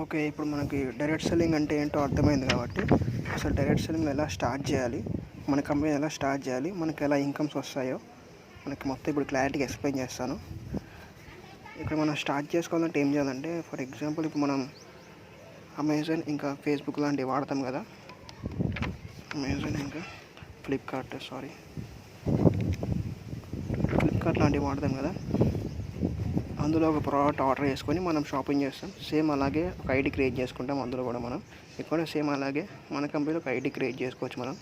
Okay. ఇప్పుడు మనకి direct selling అంటే ఏంటో అర్థమైంది కాబట్టి, అసలు డైరెక్ట్ సెల్లింగ్ ఎలా స్టార్ట్ చేయాలి? మన కంపెనీ ఎలా స్టార్ట్ చేయాలి? మనకి ఎలా ఇన్కమ్స్ వస్తాయో మనకి మొత్తం ఇప్పుడు క్లారిటీగా ఎక్స్‌ప్లెయిన్ చేస్తాను. ఇక్కడ మనం స్టార్ట్ చేసుకోవాలంటే ఏం చేయాలంటే, ఫర్ ఎగ్జాంపుల్ ఇప్పుడు మనం అమెజాన్ ఇంకా ఫేస్‌బుక్ లాంటివి వాడతాం కదా! అమెజాన్ ఇంకా ఫ్లిప్‌కార్ట్ లాంటివి వాడతాం కదా! అందులో ఒక ప్రోడక్ట్ ఆర్డర్ చేసుకొని మనం షాపింగ్ చేస్తాం. సేమ్ అలాగే ఒక ఐడి క్రియేట్ చేసుకుంటాం. అందులో కూడా మనం ఇక్కడ సేమ్ అలాగే మన కంపెనీలో ఒక ఐడి క్రియేట్ చేసుకోవచ్చు. మనకు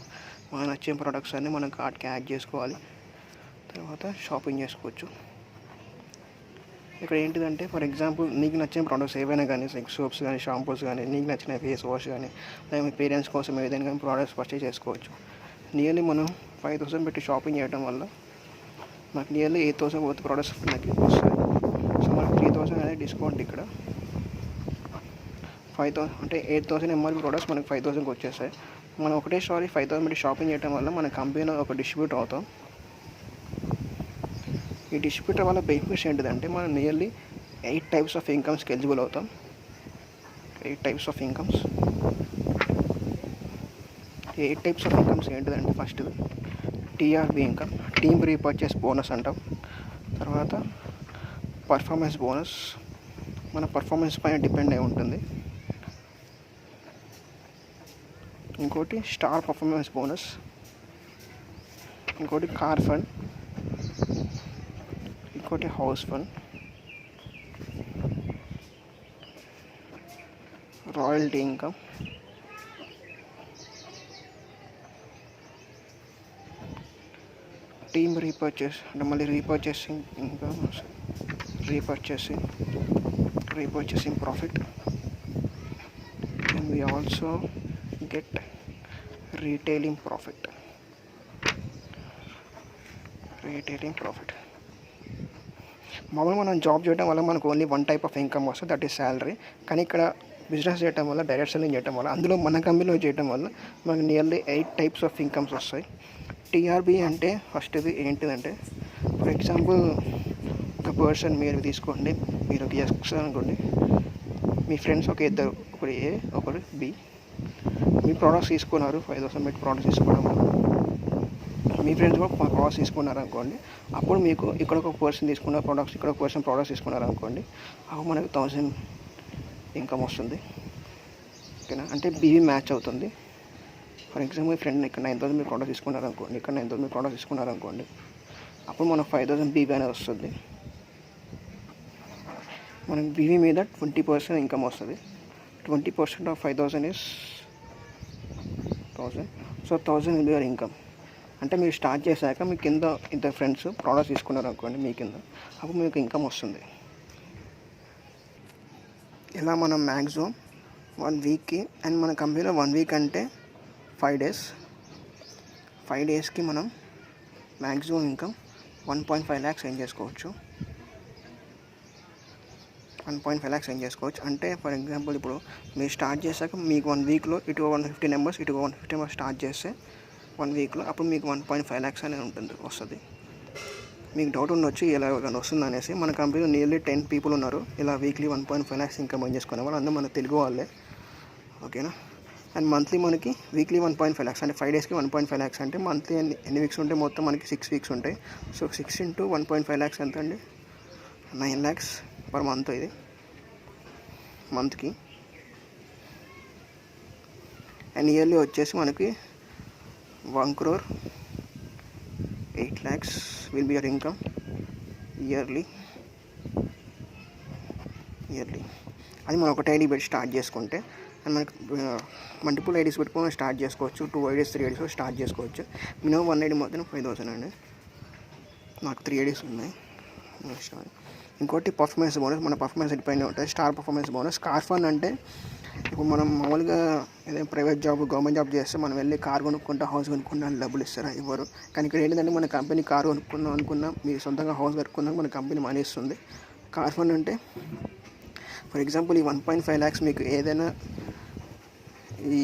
నచ్చిన ప్రోడక్ట్స్ అన్నీ మనం కార్ట్‌కి యాడ్ చేసుకోవాలి. తర్వాత షాపింగ్ చేసుకోవచ్చు. ఇక్కడ ఏంటిదంటే ఫర్ ఎగ్జాంపుల్ నీకు నచ్చిన ప్రోడక్ట్స్ ఏవైనా కానీ సెక్స్ సోప్స్ కానీ, షాంపూస్ కానీ, నీకు నచ్చిన ఫేస్ వాష్ కానీ, లేదా మీ పేరెంట్స్ కోసం ఏదైనా కానీ ప్రోడక్ట్స్ పర్చేస్ చేసుకోవచ్చు. నియర్లీ మనం 5,000 పెట్టి షాపింగ్ చేయడం వల్ల మనకు నియర్లీ 8,000 వర్త్ ప్రోడక్ట్స్ మనకి వస్తాయి. సో మనకి 3,000 అనేది డిస్కౌంట్ ఇక్కడ. 5,000 అంటే 8,000 ఎంఆర్పీ ప్రోడక్ట్స్ మనకి 5,000కి వచ్చేస్తాయి. మనం ఒకటేసారి 5,000 పెట్టి షాపింగ్ చేయడం వల్ల మన కంపెనీలో ఒక డిస్ట్రిబ్యూటర్ అవుతాం. ఈ డిస్ట్రిబ్యూటర్ వల్ల బెనిఫిట్స్ ఏంటిదంటే మనం నియర్లీ 8 టైప్స్ ఆఫ్ ఇన్కమ్స్కి ఎలిజిబుల్ అవుతాం. 8 types of incomes. 8 types of incomes ఏంటిదంటే first TRB income, team repurchase bonus అంటాం. తర్వాత పర్ఫార్మెన్స్ బోనస్, మన పర్ఫార్మెన్స్ పైన డిపెండ్ అయి ఉంటుంది. ఇంకోటి స్టార్ పర్ఫార్మెన్స్ బోనస్, ఇంకోటి కార్ ఫండ్, ఇంకోటి house fund, royalty income, team repurchase అంటే మళ్ళీ రీపర్చేసింగ్ ఇన్కమ్, రీపర్చేసింగ్ profit, and we also get retailing profit. మామూలుగా మనం జాబ్ చేయడం వల్ల మనకు only one type of income వస్తుంది, దట్ ఈస్ శాలరీ. కానీ ఇక్కడ బిజినెస్ చేయడం వల్ల, డైరెక్ట్ సెల్లింగ్ చేయడం వల్ల, అందులో మన కంపెనీలో చేయడం వల్ల మనకు నియర్లీ 8 టైప్స్ ఆఫ్ ఇన్కమ్స్ వస్తాయి. టీఆర్బీ అంటే ఫస్ట్ది ఏంటిదంటే ఫర్ ఎగ్జాంపుల్ ఒక పర్సన్ మీరు తీసుకోండి, మీరు ఒక ఎక్స్ అనుకోండి, మీ ఫ్రెండ్స్ ఒక ఇద్దరు, ఒకరు ఏ ఒకరు బి, మీ ప్రోడక్ట్స్ తీసుకున్నారు, 5,000 పెట్టి ప్రోడక్ట్స్ తీసుకోవడం వల్ల మీ ఫ్రెండ్స్ కూడా ప్రోడక్ట్స్ తీసుకున్నారు అనుకోండి. అప్పుడు మీకు ఇక్కడ ఒక పర్సన్ తీసుకున్న ప్రోడక్ట్స్, ఇక్కడ ఒక పర్సన్ ప్రోడక్ట్స్ తీసుకున్నారు అనుకోండి, అప్పుడు మనకు 1,000 ఇన్కమ్ వస్తుంది. ఓకేనా? అంటే బీవీ మ్యాచ్ అవుతుంది. ఫర్ ఎగ్జాంపుల్ మీ ఫ్రెండ్ ఇక్కడ 9,000 మీరు ప్రోడక్ట్స్ తీసుకున్నారు అనుకోండి, ఇక్కడ 9,000 మీరు ప్రోడక్ట్స్ తీసుకున్నారు అనుకోండి, అప్పుడు మనకు 5,000 బీవీ అనేది వస్తుంది. మనకి బీవీ మీద 20% ఇన్కమ్ వస్తుంది. 20% of 5,000 is 1,000. So 1,000 will be your income. అంటే మీరు స్టార్ట్ చేశాక మీ కింద ఇద్దరు ఫ్రెండ్స్ ప్రోడక్ట్స్ తీసుకున్నారు అనుకోండి మీ కింద, అప్పుడు మీకు ఇన్కమ్ వస్తుంది. ఇలా మనం మ్యాక్సిమం 1 వీక్కి, అండ్ మన కంపెనీలో 1 వీక్ అంటే 5 డేస్, 5 డేస్కి మనం మ్యాక్సిమం ఇన్కమ్ 1.5 lakhs ఏం చేసుకోవచ్చు. 1.5 lakhs ఏం చేసుకోవచ్చు అంటే ఫర్ ఎగ్జాంపుల్ ఇప్పుడు మీరు స్టార్ట్ చేశాక మీకు 1 వీక్లో ఇటు 150 మెంబర్స్, ఇటు 150 మెంబర్స్ స్టార్ట్ చేస్తే 1 వీక్లో అప్పుడు మీకు 1.5 lakhs అనేది వస్తుంది. మీకు డౌట్ ఉండొచ్చు ఇలా వస్తుంది అనేసి. మన కంపెనీలో నియర్లీ 10 పీపుల్ ఉన్నారు ఇలా వీక్లీ 1.5 lakhs ఇన్కమ్ ఏం చేసుకునే వాళ్ళు, అందరూ మన తెలుగు వాళ్ళే. ఓకేనా? అండ్ మంత్లీ మనకి వీక్లీ 1.5 lakhs అంటే 5 డేస్కి 1.5 lakhs అంటే మంత్లీ ఎన్ని వీక్స్ ఉంటాయి? మొత్తం మనకి 6 వీక్స్ ఉంటాయి. సో 6 into 1.5 lakhs ఎంత అండి? 9 lakhs పర్ మంత్. ఇది మంత్కి. అండ్ ఇయర్లీ వచ్చేసి మనకి 1,08 lakhs will be your income yearly. అది మనం ఒకటే ఐడి పెట్టి స్టార్ట్ చేసుకుంటే, అండ్ మనకి మల్టిపుల్ ఐడీస్ పెట్టుకొని స్టార్ట్ చేసుకోవచ్చు. 2 ఐడీస్ 3 ఐడీస్ స్టార్ట్ చేసుకోవచ్చు. మినిమం 1 ఐడి మొత్తం 5,000 అండి. నాకు 3 ఐడీస్ ఉన్నాయి. ఇంకోటి పర్ఫార్మెన్స్ బోనస్, మన పర్ఫార్మెన్స్ డిపెండ్ ఉంటుంది. Star performance bonus. Car fund అంటే ఇప్పుడు మనం మామూలుగా ఏదైనా ప్రైవేట్ జాబ్, గవర్నమెంట్ జాబ్ చేస్తే మనం వెళ్ళి కార్ కొనుక్కుంటా, హౌస్ కొనుక్కుంటా డబ్బులు ఇస్తారా? ఇవ్వరు. కానీ ఇక్కడ ఏంటంటే మన కంపెనీ కార్ కొనుక్కుందాం అనుకున్నా, మీరు సొంతంగా హౌస్ కట్టుకుందాం మన కంపెనీ మనీ ఇస్తుంది. కార్ ఫండ్ అంటే ఫర్ ఎగ్జాంపుల్ ఈ 1.5 lakhs మీకు ఏదైనా ఈ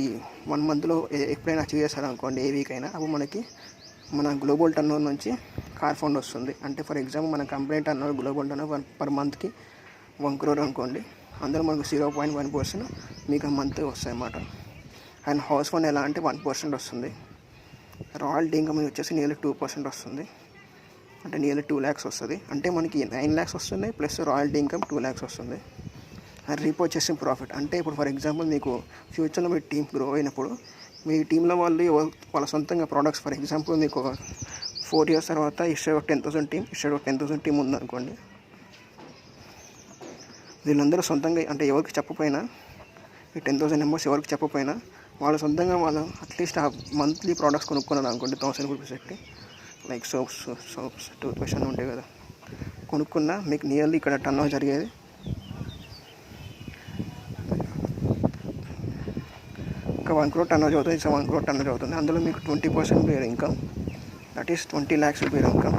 1 మంత్లో ఎప్పుడైనా అచీవ్ చేస్తారనుకోండి, ఏ వీక్ అయినా, అప్పుడు మనకి మన గ్లోబల్ టర్నోవర్ నుంచి కార్ ఫండ్ వస్తుంది. అంటే ఫర్ ఎగ్జాంపుల్ మన company turnover, global turnover per మంత్కి 1 crore అనుకోండి. అందులో మనకు 0.1% మీకు మంత్ వస్తాయి అన్నమాట. అండ్ హౌస్ ఫండ్ ఎలా అంటే 1% వస్తుంది. రాయల్టీ ఇన్కమ్ వచ్చేసి నియర్లీ 2% వస్తుంది, అంటే నియర్లీ 2 lakhs వస్తుంది. అంటే మనకి 9 lakhs వస్తుంది ప్లస్ రాయల్టీ ఇన్కమ్ 2 lakhs వస్తుంది. అండ్ రీపర్చేసింగ్ ప్రాఫిట్ అంటే ఇప్పుడు ఫర్ ఎగ్జాంపుల్ మీకు ఫ్యూచర్లో మీ టీమ్ గ్రో అయినప్పుడు మీ టీంలో వాళ్ళు వాళ్ళ సొంతంగా ప్రోడక్ట్స్, ఫర్ ఎగ్జాంపుల్ మీకు 4 years తర్వాత ఇష్ట 10,000 టీమ్ ఉందనుకోండి. వీళ్ళందరూ సొంతంగా అంటే ఎవరికి చెప్పపోయినా, ఈ 10,000 members ఎవరికి చెప్పపోయినా వాళ్ళు సొంతంగా వాళ్ళు అట్లీస్ట్ ఆ మంత్లీ ప్రోడక్ట్స్ కొనుక్కున్నారు అనుకోండి 1,000 రూపీస్ పెట్టి, లైక్ సోప్స్ టూత్ పేస్ట్ అన్నీ ఉంటాయి కదా, కొనుక్కున్నా మీకు నియర్లీ ఇక్కడ టర్న్ ఓవర్ జరిగేది ఇంకా 1 crore టర్న్ ఓవర్ అవుతుంది. 1 crore టర్న్ ఓవర్ అవుతుంది. అందులో మీకు 20% bare income, that is 20 lakhs bare income.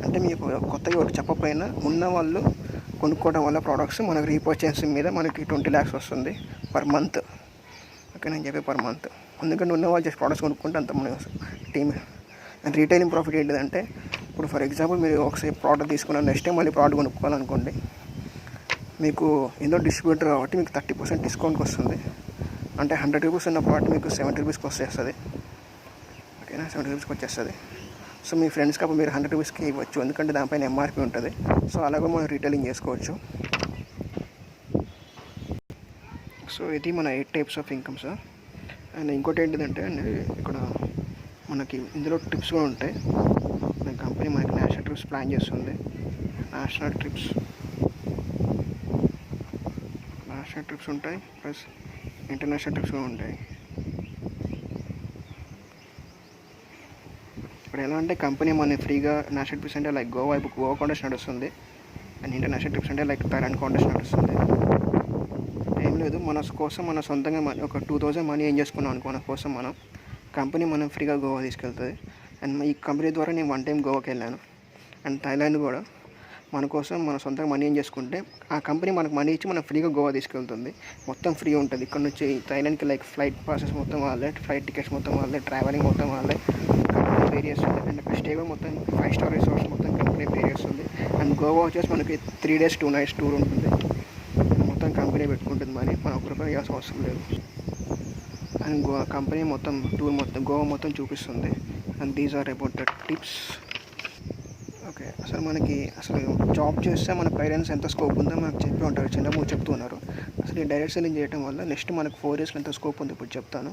అంటే మీకు కొత్తగా ఎవరికి చెప్పకపోయినా ఉన్న వాళ్ళు కొనుక్కోవడం వల్ల ప్రోడక్ట్స్ మనకు రీపర్చేసింగ్ మీద మనకి 20 lakhs వస్తుంది పర్ మంత్. ఓకే, నేను చెప్పే పర్ మంత్. ఎందుకంటే ఉన్న వాళ్ళు జస్ట్ ప్రోడక్ట్స్ కొనుక్కుంటే అంత మన టీమ్. అండ్ రీటైలింగ్ ప్రాఫిట్ ఏంటిదంటే ఇప్పుడు ఫర్ ఎగ్జాంపుల్ మీరు ఒకసారి ప్రోడక్ట్ తీసుకున్న నెక్స్ట్ టైం మళ్ళీ ప్రోడక్ట్ కొనుక్కోవాలనుకోండి, మీకు ఇందులో డిస్ట్రిబ్యూటర్ కాబట్టి మీకు 30% డిస్కౌంట్కి వస్తుంది. అంటే 100 రూపీస్ ఉన్న ప్రోడక్ట్ మీకు 70 రూపీస్కి వచ్చేస్తుంది. ఓకేనా, 70 రూపీస్కి వచ్చేస్తుంది. సో మీ ఫ్రెండ్స్కి అప్పుడు మీరు 100 రూపీస్కి ఇవ్వచ్చు, ఎందుకంటే దానిపైన ఎంఆర్పి ఉంటుంది. సో అలాగే మనం రీటైలింగ్ చేసుకోవచ్చు. సో ఇది మన 8 types ఆఫ్ ఇన్కమ్స్. అండ్ ఇంకోటి ఏంటిదంటే ఇక్కడ మనకి ఇందులో ట్రిప్స్ కూడా ఉంటాయి. మన కంపెనీ మనకి నేషనల్ ట్రిప్స్ ప్లాన్ చేస్తుంది. నేషనల్ ట్రిప్స్ ఉంటాయి, ప్లస్ ఇంటర్నేషనల్ ట్రిప్స్ కూడా ఉంటాయి. ఇప్పుడు ఎలా అంటే కంపెనీ మన ఫ్రీగా నేషనల్ ట్రిప్స్ అంటే లైక్ గోవా కాంటెస్ట్ నడుస్తుంది, అండ్ ఇంటర్నేషనల్ ట్రిప్స్ అంటే లైక్ థాయిలాండ్ కాంటెస్ట్ నడుస్తుంది. ఏం లేదు, మన కోసం మన సొంతంగా ఒక 2,000 మనీ ఏం చేసుకున్నాం అనుకో, మన కోసం కంపెనీ మనం ఫ్రీగా గోవా తీసుకెళ్తుంది. అండ్ ఈ కంపెనీ ద్వారా నేను 1 time గోవాకి వెళ్ళాను. అండ్ థాయిలాండ్ కూడా మన కోసం మన సొంతంగా మనీ ఏం చేసుకుంటే ఆ కంపెనీ మనకు మనీ ఇచ్చి మనం ఫ్రీగా గోవా తీసుకెళ్తుంది. మొత్తం ఫ్రీ ఉంటుంది. ఇక్కడ నుంచి థాయిలాండ్కి లైక్ ఫ్లైట్ పాసెస్ మొత్తం వాళ్ళే, ఫ్లైట్ టికెట్స్ మొత్తం వాళ్ళే, ట్రావెలింగ్ మొత్తం వాళ్ళే, కంపెనీ పే చేస్తుంది. అండ్ అక్కడ స్టే కూడా మొత్తం 5 star రిసార్ట్స్ మొత్తం కంపెనీ పే చేస్తుంది. అండ్ గోవా వచ్చేసి మనకి 3 days 2 nights టూర్ ఉంటుంది. మొత్తం కంపెనీ పెట్టుకుంటుంది మనీ, మనం 1 రూపాయి ఇవ్వాల్సిన అవసరం లేదు. అండ్ కంపెనీ మొత్తం టూర్ మొత్తం గోవా మొత్తం చూపిస్తుంది. And these are about the tips. Okay, అసలు జాబ్ చేస్తే మన పేరెంట్స్ ఎంత స్కోప్ ఉందో మనకు చెప్పి ఉంటారు, చిన్నప్పుడు చెప్తున్నారు. అసలు ఈ డైరెక్ట్ సెల్లింగ్ చేయడం వల్ల నెక్స్ట్ మనకు 4 yearsలో ఎంత స్కోప్ ఉంది ఇప్పుడు చెప్తాను.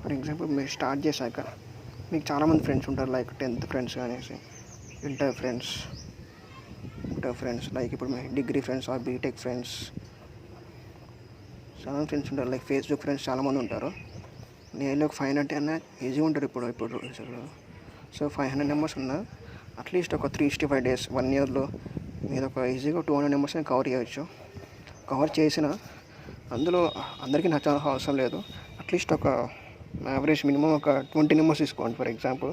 ఫర్ ఎగ్జాంపుల్ మీరు స్టార్ట్ చేశాక మీకు చాలామంది ఫ్రెండ్స్ ఉంటారు, లైక్ 10th ఫ్రెండ్స్ అనేసి, ఇంటర్ ఫ్రెండ్స్, లైక్ ఇప్పుడు మీ degree friends or BTech friends, చాలా ఫ్రెండ్స్ ఉంటారు, లైక్ ఫేస్బుక్ ఫ్రెండ్స్ చాలామంది ఉంటారు. నేను ఒక 500 అన్నా ఈజీగా ఉంటారు ఇప్పుడు. సో 500 members ఉన్నా అట్లీస్ట్ ఒక 365 days 1 yearలో మీరు ఒక ఈజీగా 200 members కవర్ చేయవచ్చు. కవర్ చేసిన అందులో అందరికీ నచ్చాల్సిన అవసరం లేదు. అట్లీస్ట్ ఒక యావరేజ్ మినిమం ఒక 20 members తీసుకోండి. ఫర్ ఎగ్జాంపుల్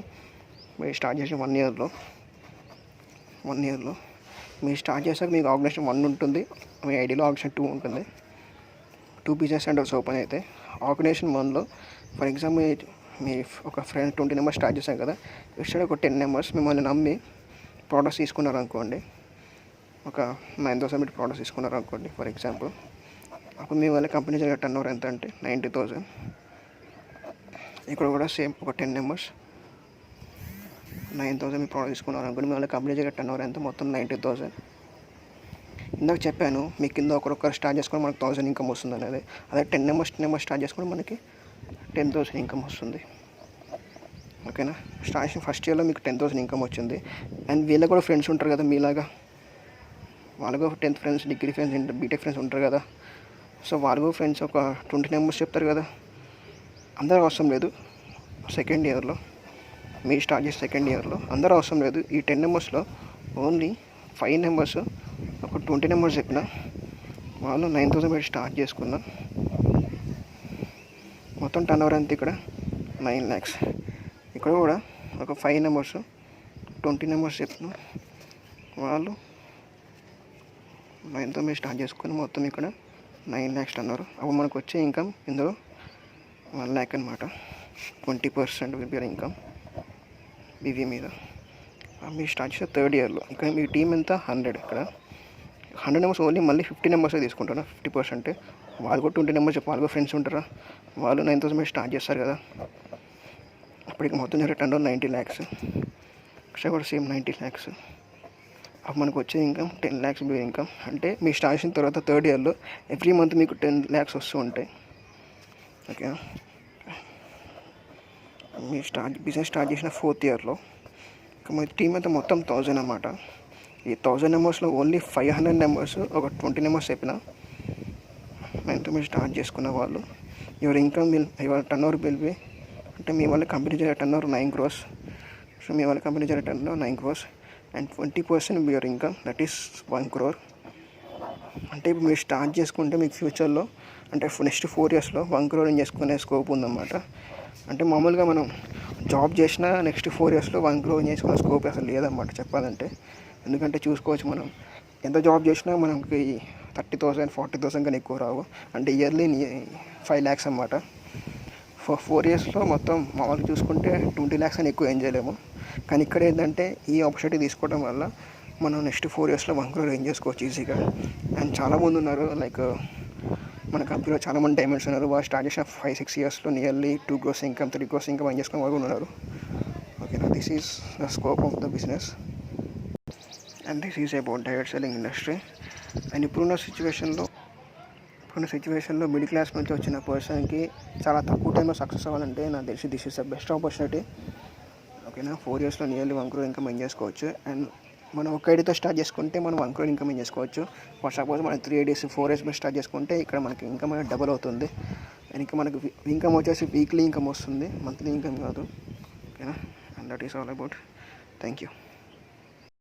మీరు స్టార్ట్ చేసిన 1 yearలో మీరు స్టార్ట్ చేశాక మీకు ఆర్గనైజేషన్ 1 ఉంటుంది, మీ ఐడిలో ఆర్గనైజేషన్ 2 ఉంటుంది. 2 business centers ఓపెన్ అయితే ఆర్గనైజేషన్ 1లో ఫర్ ఎగ్జాంపుల్ మీ ఒక ఫ్రెండ్ 20 members స్టార్ట్ చేశాం కదా, ఇక్కడ ఒక 10 members మిమ్మల్ని నమ్మి ప్రోడక్ట్స్ తీసుకున్నారు అనుకోండి, ఒక 9,000 పెట్టి ప్రోడక్ట్స్ తీసుకున్నారు అనుకోండి ఫర్ ఎగ్జాంపుల్. అప్పుడు మీ వాళ్ళ కంపెనీ జరిగే టర్న్ ఓవర్ ఎంత అంటే 90,000. ఇక్కడ కూడా సేమ్ ఒక 10 members 9,000 మీ ప్రోడక్ట్ తీసుకున్నారు అనుకోండి, మీ వాళ్ళ కంపెనీ జరిగే టర్న్ ఓవర్ ఎంత మొత్తం 90,000. ఇందాక చెప్పాను మీ కింద ఒకరొకరు స్టార్ట్ చేసుకొని మనకు 1,000 ఇన్కమ్ వస్తుంది అనేది. అదే 10 members స్టార్ట్ చేసుకొని మనకి 10,000 ఇన్కమ్ వస్తుంది. ఓకేనా, స్టార్టింగ్ ఫస్ట్ ఇయర్లో మీకు 10,000 ఇన్కమ్ వచ్చింది. అండ్ వీళ్ళకి కూడా ఫ్రెండ్స్ ఉంటారు కదా మీలాగా, వాళ్ళకు 10th friends, degree friends, BTech friends ఉంటారు కదా. సో వాళ్ళకు ఫ్రెండ్స్ ఒక 20 members చెప్తారు కదా. అందరూ అవసరం లేదు. సెకండ్ ఇయర్లో మీరు స్టార్ట్ చేసే సెకండ్ ఇయర్లో అందరూ అవసరం లేదు. ఈ 10 membersలో ఓన్లీ 5 members ఒక 20 members చెప్పిన వాళ్ళు 9,000 పెట్టి స్టార్ట్ చేసుకున్నా మొత్తం టర్న్ ఓవర్ అంతా ఇక్కడ 9 lakhs. ఇక్కడ కూడా ఒక 5 members 20 members చెప్పిన వాళ్ళు 9,000 మీద స్టార్ట్ చేసుకుని మొత్తం ఇక్కడ 9 lakhs టర్న్ ఓవర్. అప్పుడు మనకు వచ్చే ఇన్కమ్ ఇందులో 1 lakh అనమాట. 20% విల్ బి ఇన్కమ్ బీవీ మీద. మీరు స్టార్ట్ చేసే థర్డ్ ఇయర్లో ఇక్కడ మీ టీం ఎంత 100. ఇక్కడ 100 నెంబర్స్ ఓన్లీ మళ్ళీ 50 నెంబర్సే తీసుకుంటాను, 50%. వాళ్ళు కూడా 20 నెంబర్స్ వాళ్ళు కూడా ఫ్రెండ్స్ ఉంటారా, వాళ్ళు 9,000 మీద స్టార్ట్ చేస్తారు కదా. అప్పటికి మొత్తం జరిగే టర్న్ ఓవర్ 90 lakhs, ఎక్స్ట్రా కూడా సేమ్ 90 lakhs. అప్పుడు మనకు వచ్చే ఇన్కమ్ 10 lakhs మీ ఇన్కమ్. అంటే మీ స్టార్ట్ చేసిన తర్వాత 3rd ఇయర్లో ఎవ్రీ మంత్ మీకు 10 lakhs వస్తూ ఉంటాయి. ఓకే, మీ బిజినెస్ స్టార్ట్ చేసిన 4th ఇయర్లో మీ టీమ్ అయితే మొత్తం 1000 అన్నమాట. ఈ 1000 నెంబర్స్లో ఓన్లీ 500 నెంబర్స్, ఒక 20 నెంబర్స్ చెప్పిన ఎంతో మీరు స్టార్ట్ చేసుకున్న వాళ్ళు your income your turn over will be, అంటే మీ వాళ్ళ కంపెనీ జరిగే టర్న్ ఓవర్ 9 crores. సో మీ వాళ్ళ కంపెనీ జరిగే turn over 9 crores and 20% your income, that is 1 crore. అంటే ఇప్పుడు మీరు స్టార్ట్ చేసుకుంటే మీకు ఫ్యూచర్లో అంటే నెక్స్ట్ 4 yearsలో 1 crore చేసుకునే స్కోప్ ఉందన్నమాట. అంటే మామూలుగా మనం జాబ్ చేసినా నెక్స్ట్ 4 yearsలో 1 crore చేసుకునే స్కోప్ అసలు లేదన్నమాట చెప్పాలంటే. ఎందుకంటే చూసుకోవచ్చు, మనం ఎంత జాబ్ చేసినా మనకి 30,000 40,000 కన్నా ఎక్కువ రావు. అంటే ఇయర్లీ 5 lakhs అన్నమాట. 4 yearsలో మొత్తం మామూలుగా చూసుకుంటే 20 lakhs అని ఎక్కువ ఏం చేయలేము. కానీ ఇక్కడ ఏంటంటే ఈ ఆపర్చునిటీ తీసుకోవడం వల్ల మనం నెక్స్ట్ 4 yearsలో 1 crore ఏం చేసుకోవచ్చు ఈజీగా. అండ్ చాలామంది ఉన్నారు, లైక్ మన కంపెనీలో చాలామంది డైమండ్స్ ఉన్నారు, వాళ్ళు స్టార్ట్ చేసిన 5-6 yearsలో నియర్లీ 2 crores ఇన్కమ్ 3 crores ఇన్కమ్ ఏం చేసుకునే వాళ్ళు ఉన్నారు. ఓకేనా, this is the scope of the business and this is about direct selling industry. And ఇప్పుడున్న సిచ్యువేషన్లో మిడిల్ క్లాస్ నుంచి వచ్చిన పర్సన్కి చాలా తక్కువ టైంలో సక్సెస్ అవ్వాలంటే నాకు తెలిసి this is the best opportunity. ఓకేనా, 4 yearsలో నియర్లీ 1 crore ఇన్కమ్ ఏం చేసుకోవచ్చు. అండ్ మనం ఒక ఐడితో స్టార్ట్ చేసుకుంటే మనం 1 crore ఇన్కమ్ ఏం చేసుకోవచ్చు. ఫర్ సపోజ్ మనం 3 days 4 years మీద స్టార్ట్ చేసుకుంటే ఇక్కడ మనకి ఇన్కమ్ అనేది డబుల్ అవుతుంది. అండ్ ఇంకా మనకి ఇన్కమ్ వచ్చేసి వీక్లీ ఇన్కమ్ వస్తుంది, మంత్లీ ఇన్కమ్ కాదు. ఓకేనా, and that is all about. Thank you.